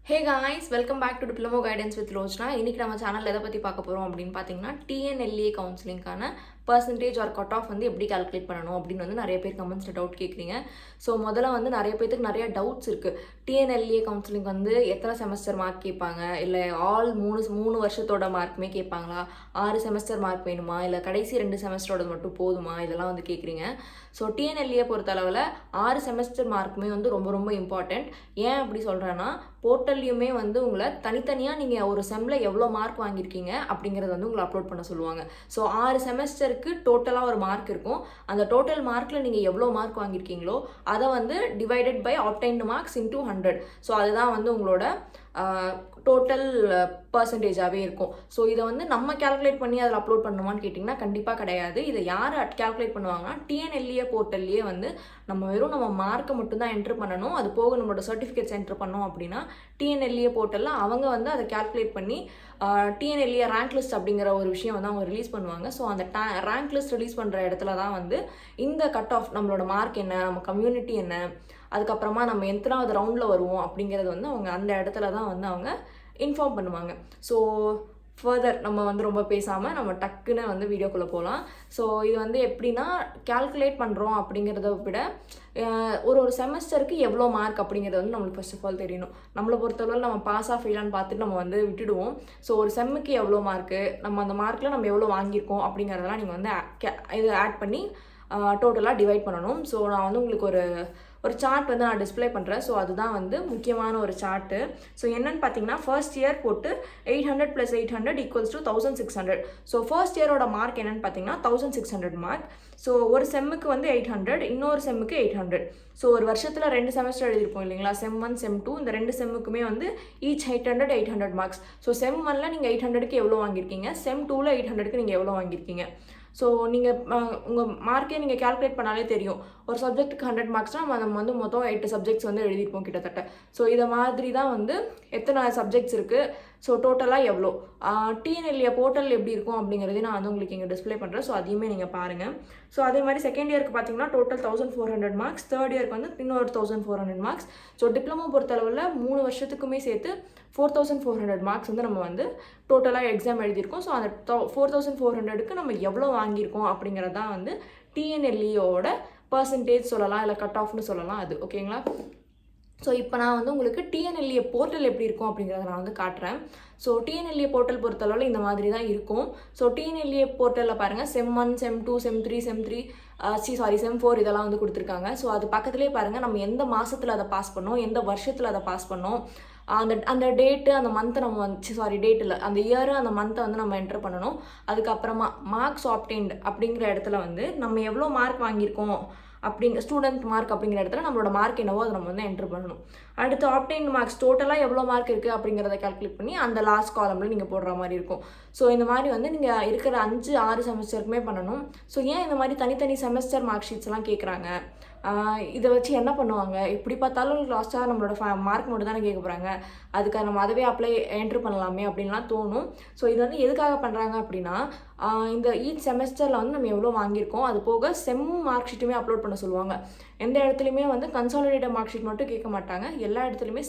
Hey guys, welcome back to Diploma Guidance with Lojna. இன்னைக்கு நம்ம சேனல்ல எதை பத்தி பார்க்க போறோம் அப்படின்னு பாத்தீங்கன்னா TNLA கவுன்சிலிங்கான பர்சன்டேஜ் ஆர் கட் ஆஃப் வந்து எப்படி கால்குலேட் பண்ணணும் அப்படின்னு வந்து நிறைய பேர் கமெண்ட்ஸ்ல டவுட் கேட்குறீங்க. ஸோ முதல்ல வந்து நிறைய பேருக்கு நிறைய டவுட்ஸ் இருக்கு. TNLA கவுன்சிலிங் வந்து எத்தனை செமஸ்டர் மார்க் கேட்பாங்க, இல்லை ஆல் மூணு வருஷத்தோட மார்க்குமே கேட்பாங்களா, 6 செமஸ்டர் மார்க் வேணுமா, இல்லை கடைசி 2 செமஸ்டரோட மட்டும் போதுமா, இதெல்லாம் வந்து கேட்குறீங்க. ஸோ TNLA பொறுத்தளவில் 6 செமஸ்டர் மார்க்குமே வந்து ரொம்ப ரொம்ப இம்பார்ட்டண்ட். ஏன் அப்படி சொல்கிறேன்னா, போர்ட்டல்லையுமே வந்து உங்களை தனித்தனியாக நீங்கள் ஒரு செம்மில் எவ்வளோ மார்க் வாங்கியிருக்கீங்க அப்படிங்கிறத வந்து உங்களை அப்லோட் பண்ண சொல்லுவாங்க. ஸோ 6 செமஸ்டருக்கு டோட்டலாக ஒரு மார்க் இருக்கும். அந்த டோட்டல் மார்க்கில் நீங்கள் எவ்வளோ மார்க் வாங்கியிருக்கீங்களோ அதை வந்து divided by obtained marks into 100. So அதுதான் வந்து உங்களோட டோட்டல் பர்சன்டேஜாகவே இருக்கும். ஸோ இதை வந்து நம்ம கேல்குலேட் பண்ணி அதில் அப்லோட் பண்ணுமான்னு கேட்டிங்கன்னா கண்டிப்பாக கிடையாது. இதை யார் கேல்குலேட் பண்ணுவாங்கன்னா TNLA போர்ட்டல்லையே வந்து நம்ம மார்க்கை மட்டும்தான் என்ட்ரு பண்ணணும். அது போக நம்மளோட சர்டிஃபிகேட்ஸ் என்ட்ரு பண்ணோம் அப்படின்னா TNLA போர்ட்டலில் அவங்க வந்து அதை கேல்குலேட் பண்ணி TNLA ரேங்க் லிஸ்ட் அப்படிங்கிற ஒரு விஷயம் வந்து அவங்க ரிலீஸ் பண்ணுவாங்க. ஸோ அந்த ரேங்க் லிஸ்ட் ரிலீஸ் பண்ணுற இடத்துல தான் வந்து இந்த கட் ஆஃப், நம்மளோட மார்க் என்ன, நம்ம கம்யூனிட்டி என்ன, அதுக்கப்புறமா நம்ம எத்தனாவது ரவுண்டில் வருவோம் அப்படிங்கிறது வந்து அவங்க அந்த இடத்துல தான் வந்து அவங்க இன்ஃபார்ம் பண்ணுவாங்க. ஸோ ஃபர்தர் நம்ம வந்து ரொம்ப பேசாமல் நம்ம டக்குன்னு வந்து வீடியோக்குள்ளே போகலாம். ஸோ இது வந்து எப்படின்னா கேல்குலேட் பண்ணுறோம் அப்படிங்கிறத விட ஒரு செமஸ்டருக்கு எவ்வளோ மார்க் அப்படிங்கிறது வந்து நம்மளுக்கு ஃபர்ஸ்ட் ஆஃப் ஆல் தெரியணும். நம்மளை பொறுத்தளவில் நம்ம பாஸ் ஆஃப் ஃபெயிலான்னு பார்த்துட்டு நம்ம வந்து விட்டுடுவோம். ஸோ ஒரு செம்முக்கு எவ்வளோ மார்க்கு, நம்ம அந்த மார்க்கில் நம்ம எவ்வளோ வாங்கியிருக்கோம் அப்படிங்கிறதெல்லாம் நீங்கள் வந்து இது ஆட் பண்ணி டோட்டலாக டிவைட் பண்ணணும். ஸோ நான் வந்து உங்களுக்கு ஒரு சார்ட் வந்து நான் டிஸ்பிளே பண்ணுறேன். ஸோ அதுதான் வந்து முக்கியமான ஒரு சார்ட்டு. ஸோ என்னென்னு பார்த்தீங்கன்னா, ஃபர்ஸ்ட் இயர் போட்டு 800 + 800 = 1600. ஸோ ஃபர்ஸ்ட் இயரோட மார்க் என்னென்னு பார்த்தீங்கன்னா 1600 மார்க். ஸோ ஒரு செம்முக்கு வந்து 800, இன்னொரு செம்முக்கு 800. ஸோ ஒரு வருஷத்தில் 2 செமஸ்டர் எழுதியிருப்போம் இல்லைங்களா, செம் 1 செம் 2. இந்த 2 செம்முக்குமே வந்து ஈச் 800 மார்க்ஸ். ஸோ செம் 1ல் நீங்கள் 800க்கு எவ்வளோ வாங்கியிருக்கீங்க, செம் 2ல் 800க்கு நீங்கள் எவ்வளோ வாங்கியிருக்கீங்க. ஸோ நீங்கள் உங்கள் மார்க்கே நீங்கள் கேல்குலேட் பண்ணாலே தெரியும். ஒரு சப்ஜெக்ட்டுக்கு 100 மார்க்ஸ்னால் நம்ம வந்து மொத்தம் 8 சப்ஜெக்ட்ஸ் வந்து எழுதியிருப்போம் கிட்டத்தட்ட. ஸோ இதை மாதிரி தான் வந்து எத்தனை சப்ஜெக்ட்ஸ் இருக்குது, ஸோ டோட்டலாக எவ்வளோ. TNLA போர்ட்டல் எப்படி இருக்கும் அப்படிங்கிறதையும் நான் வந்து உங்களுக்கு இங்கே டிஸ்பிளே பண்ணுறேன். ஸோ அதையுமே நீங்கள் பாருங்கள். ஸோ அதே மாதிரி செகண்ட் இயருக்கு பார்த்தீங்கன்னா டோட்டல் 1400 மார்க்ஸ், தேர்ட் இயருக்கு வந்து இன்னொரு 1400 மார்க்ஸ். ஸோ டிப்ளமோ பொறுத்தளவில் 3 வருஷத்துக்குமே சேர்த்து 4400 மார்க்ஸ் வந்து நம்ம வந்து டோட்டலாக எக்ஸாம் எழுதியிருக்கோம். ஸோ அந்த 4400க்கு நம்ம எவ்வளோ வாங்கியிருக்கோம் அப்படிங்கிறது தான் வந்து TNLAயோட பர்சன்டேஜ் சொல்லலாம், இல்லை கட் ஆஃப்னு சொல்லலாம். அது ஓகேங்களா. ஸோ இப்போ நான் வந்து உங்களுக்கு TNLA போர்ட்டல் எப்படி இருக்கும் அப்படிங்கிறத நான் வந்து காட்டுறேன். ஸோ TNLA போர்ட்டல் பொறுத்தளவில் இந்த மாதிரி தான் இருக்கும். ஸோ TNLA போர்ட்டலில் பாருங்கள், செம் 1 செம் 2 செம் 3 செம் 4 இதெல்லாம் வந்து கொடுத்துருக்காங்க. ஸோ அது பக்கத்துலேயே பாருங்கள், நம்ம எந்த மாதத்தில் அதை பாஸ் பண்ணோம், எந்த வருஷத்தில் அதை பாஸ் பண்ணோம், அந்த டேட்டு, அந்த மந்த்தை நம்ம வந்து டேட்டில் அந்த இயரு, அந்த மந்த்தை வந்து நம்ம என்டர் பண்ணணும். அதுக்கப்புறமா மார்க்ஸ் ஆப்டெயின்ட் அப்படிங்கிற இடத்துல வந்து நம்ம எவ்வளோ மார்க் வாங்கியிருக்கோம் ஸ்டூடெண்ட் மார்க் அப்படிங்கிற இடத்துல நம்மளோட மார்க் என்னவோ அதை நம்ம வந்து என்டர் பண்ணணும். அடுத்து ஆப்டெயின்ட் மார்க்ஸ் டோட்டலாக எவ்வளோ மார்க் இருக்குது அப்படிங்கிறத கால்குலேட் பண்ணி அந்த லாஸ்ட் காலமில் நீங்கள் போடுற மாதிரி இருக்கும். ஸோ இந்த மாதிரி வந்து நீங்கள் இருக்கிற 5-6 செமஸ்டருக்குமே பண்ணணும். ஸோ ஏன் இந்த மாதிரி தனித்தனி செமஸ்டர் மார்க் ஷீட்ஸ்லாம் கேட்குறாங்க, இதை வச்சு என்ன பண்ணுவாங்க, எப்படி பார்த்தாலும் லாஸ்ட்டாக நம்மளோட மார்க் மட்டும் தானே கேட்க போகிறாங்க, அதுக்காக நம்ம அதவே என்ட்ரு பண்ணலாமே அப்படின்லாம் தோணும். ஸோ இது வந்து எதுக்காக பண்ணுறாங்க அப்படின்னா, இந்த ஈச் செமஸ்டரில் வந்து நம்ம எவ்வளோ வாங்கியிருக்கோம், அது போக செம் மார்க் ஷீட்டுமே அப்லோட் பண்ண சொல்லுவாங்க. எந்த இடத்துலையுமே வந்து கன்சாலிடேட்டட் மார்க் ஷீட் மட்டும் கேட்க மாட்டாங்க. எல்லா இடத்துலையுமே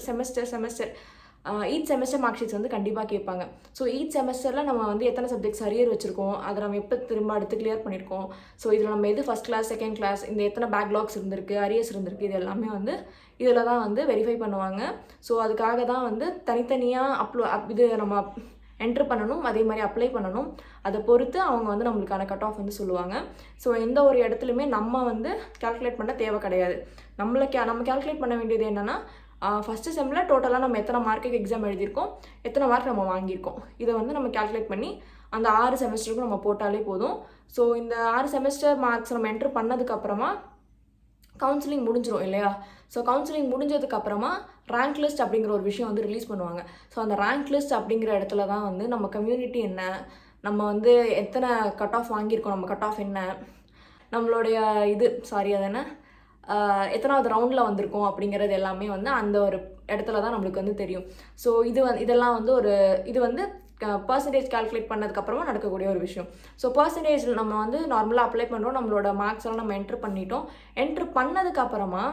semester each semester mark sheets வந்து கண்டிப்பாக கேட்பாங்க. ஸோ ஈச் செமஸ்டரில் நம்ம வந்து எத்தனை சப்ஜெக்ட்ஸ் அரியர் வச்சுருக்கோம், அதை நம்ம எப்போ திரும்ப அடுத்து கிளியர் பண்ணியிருக்கோம், ஸோ இதில் நம்ம எது ஃபஸ்ட் கிளாஸ் செகண்ட் கிளாஸ், இந்த எத்தனை பேக்லாக்ஸ் இருந்திருக்கு, அரியர்ஸ் இருந்திருக்கு, இது எல்லாமே வந்து இதில் தான் வந்து வெரிஃபை பண்ணுவாங்க. ஸோ அதுக்காக தான் வந்து தனித்தனியாக இது நம்ம என்ட்ரு பண்ணணும், அதே மாதிரி அப்ளை பண்ணணும். அதை பொறுத்து அவங்க வந்து நம்மளுக்கான கட் ஆஃப் வந்து சொல்லுவாங்க. ஸோ எந்த ஒரு இடத்துலையுமே நம்ம வந்து கால்குலேட் பண்ண தேவை கிடையாது. நம்ம கால்குலேட் பண்ண வேண்டியது என்னென்னா, ஃபஸ்ட்டு செம்மில் டோட்டலாக நம்ம எத்தனை மார்க்குக்கு எக்ஸாம் எழுதியிருக்கோம், எத்தனை மார்க் நம்ம வாங்கியிருக்கோம், இதை வந்து நம்ம கால்குலேட் பண்ணி அந்த 6 செமஸ்டருக்கும் நம்ம போட்டாலே போதும். ஸோ இந்த 6 செமஸ்டர் மார்க்ஸ் நம்ம என்ட்ரு பண்ணதுக்கப்புறமா கவுன்சிலிங் முடிஞ்சிடும் இல்லையா. ஸோ கவுன்சிலிங் முடிஞ்சதுக்கப்புறமா ரேங்க் லிஸ்ட் அப்படிங்கிற ஒரு விஷயம் வந்து ரிலீஸ் பண்ணுவாங்க. ஸோ அந்த ரேங்க் லிஸ்ட் அப்படிங்கிற இடத்துல தான் வந்து நம்ம கம்யூனிட்டி என்ன, நம்ம வந்து எத்தனை கட் ஆஃப் வாங்கியிருக்கோம், நம்ம கட் ஆஃப் என்ன, நம்மளுடைய அது என்ன எத்தனாவது ரவுண்டில் வந்திருக்கோம் அப்படிங்கிறது எல்லாமே வந்து அந்த ஒரு இடத்துல தான் நம்மளுக்கு வந்து தெரியும். ஸோ இதெல்லாம் வந்து இது வந்து பர்சன்டேஜ் கால்குலேட் பண்ணதுக்கப்புறமா நடக்கக்கூடிய ஒரு விஷயம். ஸோ பர்சன்டேஜ் நம்ம வந்து நார்மலாக அப்ளை பண்ணுறோம், நம்மளோட மார்க்ஸ் எல்லாம் நம்ம என்ட்ரு பண்ணிட்டோம். என்ட்ரு பண்ணதுக்கப்புறமா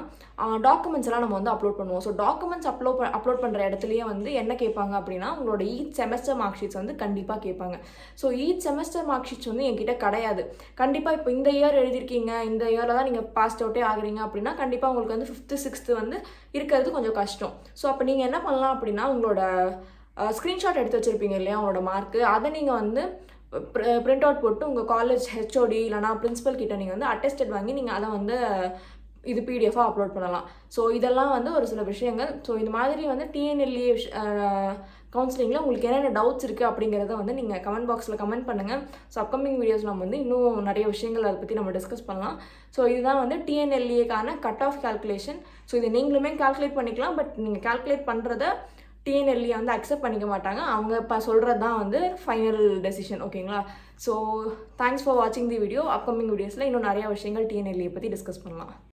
டாக்குமெண்ட்ஸ் எல்லாம் நம்ம வந்து அப்லோட் பண்ணுவோம். ஸோ டாக்குமெண்ட்ஸ் அப்லோட் பண்ணுற இடத்துலையே வந்து என்ன கேட்பாங்க அப்படின்னா, உங்களோட ஈச் செமஸ்டர் மார்க் ஷீட்ஸ் வந்து கண்டிப்பாக கேட்பாங்க. So each semester mark sheets வந்து என்கிட்ட கிடையாது. கண்டிப்பாக இப்போ இந்த இயர் எழுதியிருக்கீங்க, இந்த இயரில் தான் நீங்கள் பாஸ்ட் அவுட்டே ஆகுறீங்க அப்படின்னா கண்டிப்பாக உங்களுக்கு வந்து 5th 6th வந்து இருக்கிறது கொஞ்சம் கஷ்டம். ஸோ அப்போ நீங்கள் என்ன பண்ணலாம் அப்படின்னா, உங்களோட ஸ்க்ரீன்ஷாட் எடுத்து வச்சுருப்பீங்க இல்லையா உங்களோட மார்க்கு, அதை நீங்கள் வந்து பிரிண்ட் அவுட் போட்டு உங்கள் காலேஜ் ஹெச்ஓடி இல்லைனா பிரின்சிபல் கிட்ட நீங்கள் வந்து அட்டெஸ்டட் வாங்கி நீங்கள் அதை வந்து இது பிடிஎஃபாக அப்லோட் பண்ணலாம். ஸோ இதெல்லாம் வந்து ஒரு சில விஷயங்கள். ஸோ இந்த மாதிரி வந்து டிஎன்எல்ஏ கவுன்சிலிங்கில் உங்களுக்கு என்னென்ன டவுட்ஸ் இருக்குது அப்படிங்கிறத வந்து நீங்கள் கமெண்ட் பாக்ஸில் கமெண்ட் பண்ணுங்கள். ஸோ அப்கமிங் வீடியோஸ் நம்ம வந்து இன்னும் நிறைய விஷயங்கள் அதை பற்றி நம்ம டிஸ்கஸ் பண்ணலாம். ஸோ இதுதான் வந்து டிஎன்எல்ஏக்கான கட் ஆஃப் கால்குலேஷன். ஸோ இதை நீங்களுமே கால்குலேட் பண்ணிக்கலாம். பட் நீங்கள் கால்குலேட் பண்ணுறத டிஎன்எல்ஏ வந்து அக்செப்ட் பண்ணிக்க மாட்டாங்க. அவங்க இப்போ சொல்கிறது தான் வந்து ஃபைனல் டெசிஷன். ஓகேங்களா? ஸோ தேங்க்ஸ் ஃபார் வாட்சிங் தி வீடியோ. அப்கமிங் வீடியோஸில் இன்னும் நிறைய விஷயங்கள் டிஎன்எல்ஏ பற்றி டிஸ்கஸ் பண்ணலாம்.